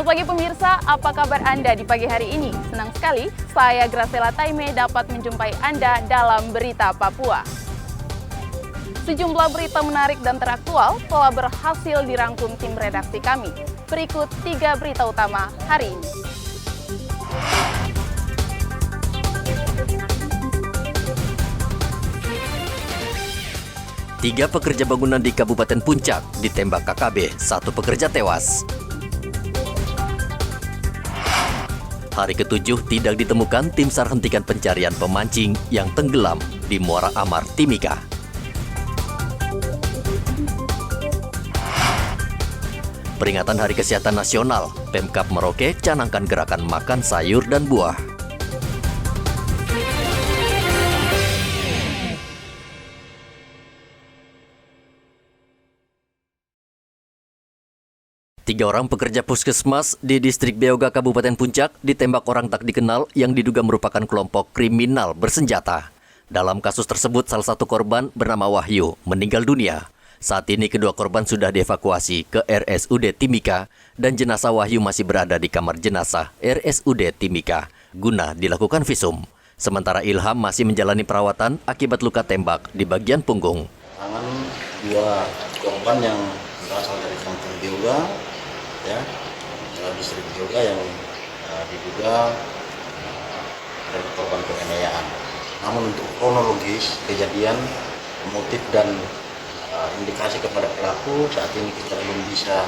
Selamat pagi pemirsa, apa kabar Anda di pagi hari ini? Senang sekali, saya Graciela Taime dapat menjumpai Anda dalam Berita Papua. Sejumlah berita menarik dan teraktual telah berhasil dirangkum tim redaksi kami. Berikut 3 berita utama hari ini. Tiga pekerja bangunan di Kabupaten Puncak ditembak KKB, 1 pekerja tewas. Hari ke-7 tidak ditemukan, tim SAR hentikan pencarian pemancing yang tenggelam di Muara Amar, Timika. Peringatan Hari Kesehatan Nasional, Pemkab Merauke canangkan gerakan makan sayur dan buah. Tiga orang pekerja puskesmas di distrik Beoga, Kabupaten Puncak ditembak orang tak dikenal yang diduga merupakan kelompok kriminal bersenjata. Dalam kasus tersebut, salah satu korban bernama Wahyu meninggal dunia. Saat ini kedua korban sudah dievakuasi ke RSUD Timika dan jenazah Wahyu masih berada di kamar jenazah RSUD Timika guna dilakukan visum. Sementara Ilham masih menjalani perawatan akibat luka tembak di bagian punggung. Tangan 2 korban yang berasal dari kampung Beoga, ya, distrik Beoga yang diduga dari korban penganiayaan. Namun untuk kronologis kejadian, motif dan indikasi kepada pelaku saat ini kita belum bisa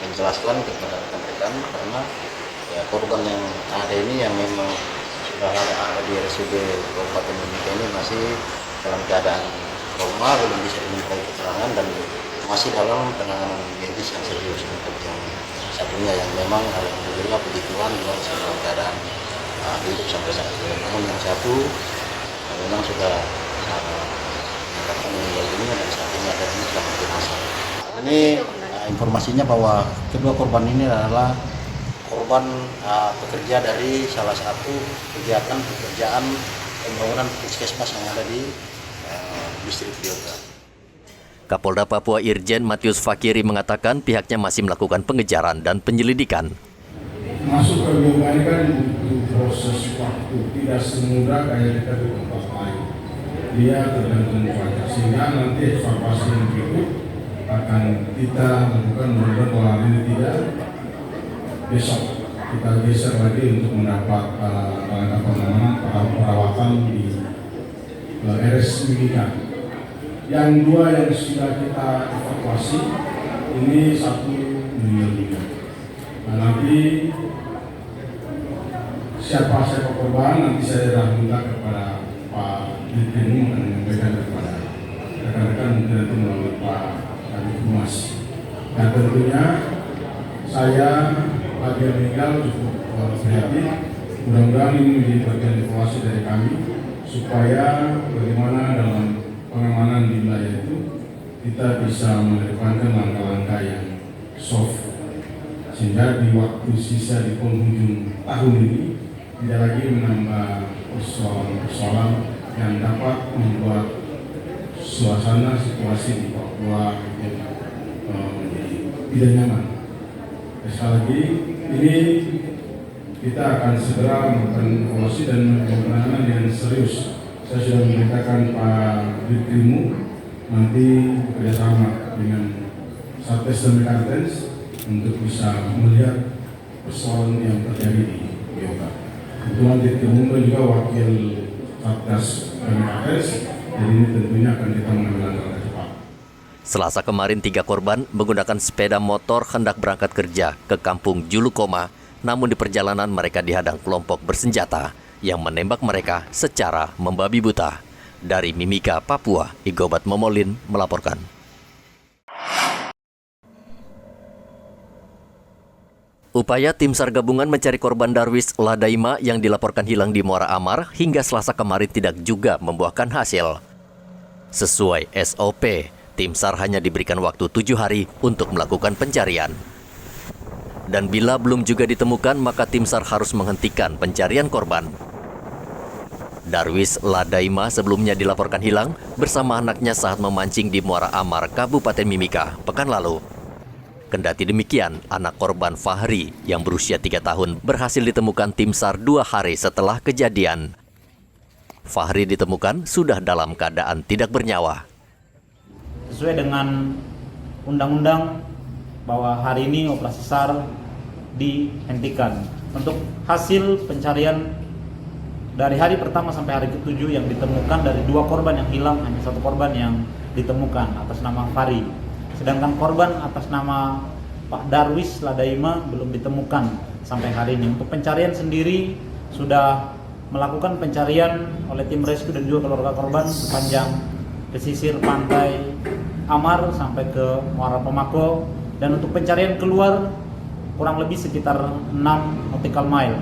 menjelaskan kepada rekan-rekan karena ya, korban yang ada ini yang memang sudah ada di RSUD Kabupaten Timika ini masih dalam keadaan trauma, belum bisa dimintai keterangan dan masih dalam penanganan medis yang serius. Untuk yang satunya yang memang alhamdulillah puji Tuhan masih dalam keadaan hidup sampai saat ini. Namun yang satu memang sudah meninggal dunia dan saat ini ada di dalam jenazah. Ini informasinya bahwa kedua korban ini adalah korban pekerja dari salah satu kegiatan pekerjaan pembangunan puskesmas yang ada di distrik Beoga. Kapolda Papua Irjen Matius Fakiri mengatakan pihaknya masih melakukan pengejaran dan penyelidikan. Masuk ke Beoga ini kan butuh proses waktu, tidak semudah kayak kita di tempat lain. Dia tergantung cuaca, sehingga nanti evakuasi yang berikut akan kita lakukan mudah-mudahan kalau hari ini tidak, besok kita geser lagi untuk mendapat perawatan di RSUD. Yang 2 yang sudah kita evakuasi, ini 1 meninggal dunia. Nah, nanti siapa korban nanti saya sudah minta kepada Pak Dirjen menyampaikan kepada rekan-rekan nanti melalui Pak Kadif Humas. Dan tentunya saya bagian meninggal cukup prihatin. Mudah-mudahan ini menjadi bagian evaluasi dari kami supaya bagaimana dalam pengamanan di wilayah itu kita bisa mengedepankan langkah-langkah yang soft sehingga di waktu sisa di penghujung tahun ini tidak lagi menambah persoalan-persoalan yang dapat membuat suasana situasi di Papua yang tidak nyaman. Sekali lagi ini kita akan segera melakukan evaluasi dan penanganan yang serius. Saya sudah memerintahkan Pak Dirkrimu nanti bekerjasama dengan Satgas Damkar untuk bisa melihat persoalan yang terjadi di Beoga. Kebetulan Dirkrimu juga wakil Satgas Damkar, jadi ini tentunya akan kita mengambil langkah cepat. Selasa kemarin 3 korban menggunakan sepeda motor hendak berangkat kerja ke kampung Julukoma, namun di perjalanan mereka dihadang kelompok bersenjata yang menembak mereka secara membabi buta. Dari Mimika, Papua, Igobat Momolin melaporkan. Upaya tim SAR gabungan mencari korban Darwis Ladaima yang dilaporkan hilang di Muara Amar hingga Selasa kemarin tidak juga membuahkan hasil. Sesuai SOP, tim SAR hanya diberikan waktu 7 hari untuk melakukan pencarian. Dan bila belum juga ditemukan, maka tim SAR harus menghentikan pencarian korban. Darwis Ladaima sebelumnya dilaporkan hilang bersama anaknya saat memancing di Muara Amar, Kabupaten Mimika, pekan lalu. Kendati demikian, anak korban Fahri yang berusia 3 tahun berhasil ditemukan tim SAR 2 hari setelah kejadian. Fahri ditemukan sudah dalam keadaan tidak bernyawa. Sesuai dengan undang-undang bahwa hari ini operasi SAR dihentikan. Untuk hasil pencarian dari hari pertama sampai hari ke-7 yang ditemukan dari 2 korban yang hilang, hanya 1 korban yang ditemukan atas nama Fahri. Sedangkan korban atas nama Pak Darwis Ladaima belum ditemukan sampai hari ini. Untuk pencarian sendiri sudah melakukan pencarian oleh tim rescue dan juga keluarga korban sepanjang pesisir pantai Amar sampai ke Muara Pemako, dan untuk pencarian keluar kurang lebih sekitar 6 nautical mile.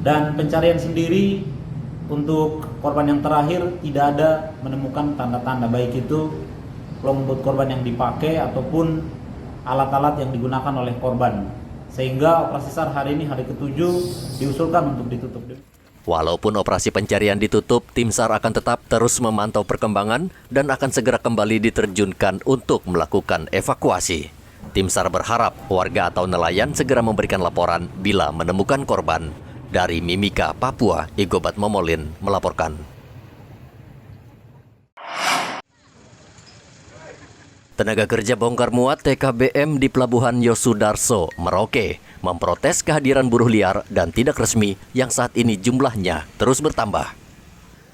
Dan pencarian sendiri untuk korban yang terakhir tidak ada menemukan tanda-tanda baik itu kelompok korban yang dipakai ataupun alat-alat yang digunakan oleh korban. Sehingga operasi SAR hari ini hari ke-7 diusulkan untuk ditutup. Walaupun operasi pencarian ditutup, tim SAR akan tetap terus memantau perkembangan dan akan segera kembali diterjunkan untuk melakukan evakuasi. Tim SAR berharap warga atau nelayan segera memberikan laporan bila menemukan korban. Dari Mimika, Papua, Igobat Momolin melaporkan. Tenaga kerja bongkar muat TKBM di Pelabuhan Yosudarso, Merauke, memprotes kehadiran buruh liar dan tidak resmi yang saat ini jumlahnya terus bertambah.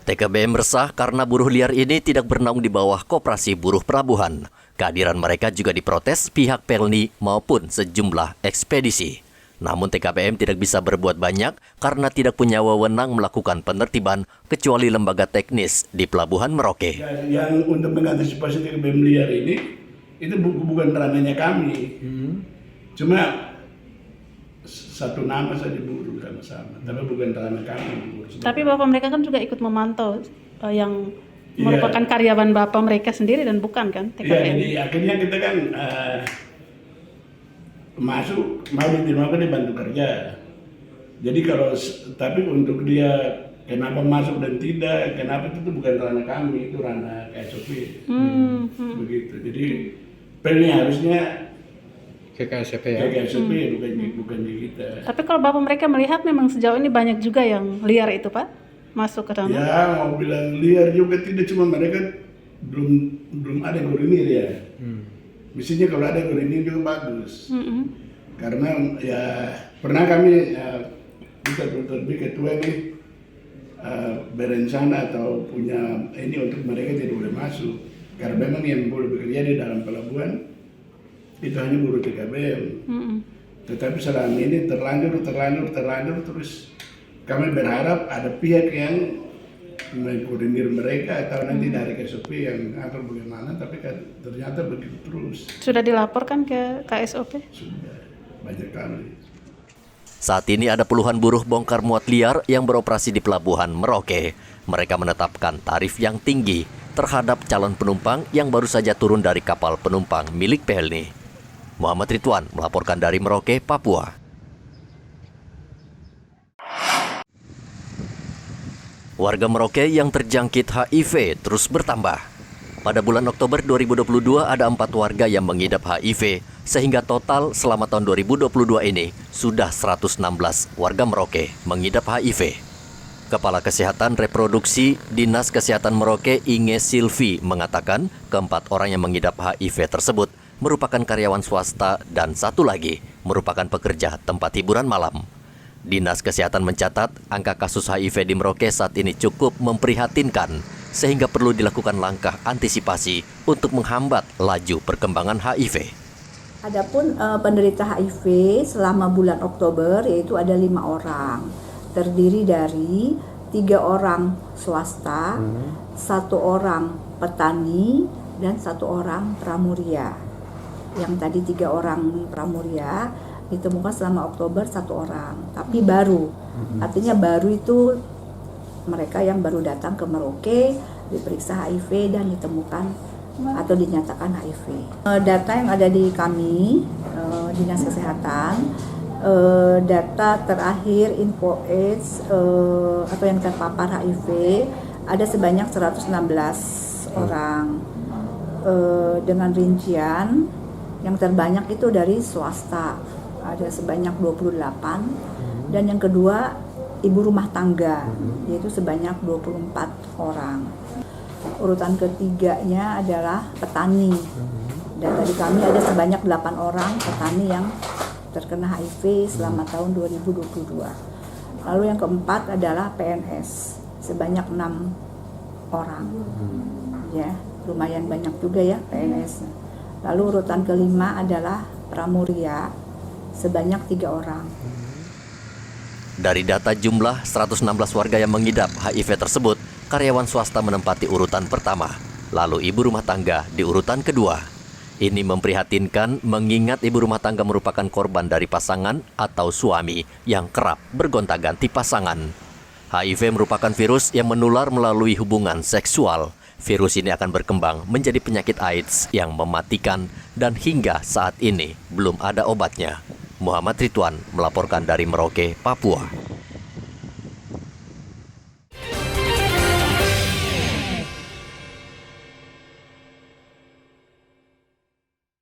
TKBM resah karena buruh liar ini tidak bernaung di bawah Koperasi Buruh Pelabuhan. Kehadiran mereka juga diprotes pihak Pelni maupun sejumlah ekspedisi. Namun TKBM tidak bisa berbuat banyak karena tidak punya wewenang melakukan penertiban kecuali lembaga teknis di Pelabuhan Merauke. Yang untuk mengantisipasi TKBM liar ini itu bukan ranahnya kami. Cuma satu nama saja buruh sama-sama, tapi bukan ranah kami. Tapi Bapak mereka kan juga ikut memantau yang merupakan karyawan Bapak mereka sendiri dan bukan kan TKBM? Iya, jadi akhirnya kita kan masuk, mau diterima di bantu kerja. Jadi kalau, tapi untuk dia kenapa masuk dan tidak, kenapa itu bukan ranah kami, itu ranah KSOP. Begitu. Jadi Pelni harusnya ke KSOP ya? Ke KSOP, bukan di kita. Tapi kalau Bapak mereka melihat memang sejauh ini banyak juga yang liar itu Pak, masuk ke dalam? Ya, mau bilang liar juga tidak, cuma mereka belum ada yang koordinir ya. Mestinya kalau ada koordinir juga bagus. Karena ya pernah kami kita lebih ketua ini berencana atau punya ini untuk mereka tidak boleh masuk. Karena memang yang boleh bekerja di dalam pelabuhan itu hanya buruh TKBM. Tetapi selama ini terlanjur terus kami berharap ada pihak yang mengkoordinir mereka atau nanti dari KSOP yang atur bagaimana, tapi ternyata begitu terus. Sudah dilaporkan ke KSOP? Sudah, banyak kali. Saat ini ada puluhan buruh bongkar muat liar yang beroperasi di Pelabuhan Merauke. Mereka menetapkan tarif yang tinggi terhadap calon penumpang yang baru saja turun dari kapal penumpang milik Pelni. Muhammad Ridwan melaporkan dari Merauke, Papua. Warga Merauke yang terjangkit HIV terus bertambah. Pada bulan Oktober 2022 ada 4 warga yang mengidap HIV, sehingga total selama tahun 2022 ini sudah 116 warga Merauke mengidap HIV. Kepala Kesehatan Reproduksi Dinas Kesehatan Merauke Inge Silvi mengatakan keempat orang yang mengidap HIV tersebut merupakan karyawan swasta dan satu lagi merupakan pekerja tempat hiburan malam. Dinas Kesehatan mencatat angka kasus HIV di Merauke saat ini cukup memprihatinkan sehingga perlu dilakukan langkah antisipasi untuk menghambat laju perkembangan HIV. Adapun penderita HIV selama bulan Oktober yaitu ada 5 orang. Terdiri dari 3 orang swasta, 1 orang petani, dan 1 orang pramuria. Yang tadi 3 orang pramuria ditemukan selama Oktober 1 orang, tapi baru. Artinya baru itu mereka yang baru datang ke Merauke, diperiksa HIV dan ditemukan atau dinyatakan HIV. Data yang ada di kami, Dinas Kesehatan, data terakhir info AIDS atau yang terpapar HIV ada sebanyak 116 orang dengan rincian Yang terbanyak itu dari swasta, ada sebanyak 28, dan yang kedua ibu rumah tangga, yaitu sebanyak 24 orang. Urutan ketiganya adalah petani, dan dari kami ada sebanyak 8 orang petani yang terkena HIV selama tahun 2022. Lalu yang keempat adalah PNS, sebanyak 6 orang. Ya, lumayan banyak juga ya PNS. Lalu urutan kelima adalah pramuria, sebanyak 3 orang. Dari data jumlah 116 warga yang mengidap HIV tersebut, karyawan swasta menempati urutan pertama, lalu ibu rumah tangga di urutan kedua. Ini memprihatinkan mengingat ibu rumah tangga merupakan korban dari pasangan atau suami yang kerap bergonta-ganti pasangan. HIV merupakan virus yang menular melalui hubungan seksual. Virus ini akan berkembang menjadi penyakit AIDS yang mematikan dan hingga saat ini belum ada obatnya. Muhammad Ridwan melaporkan dari Merauke, Papua.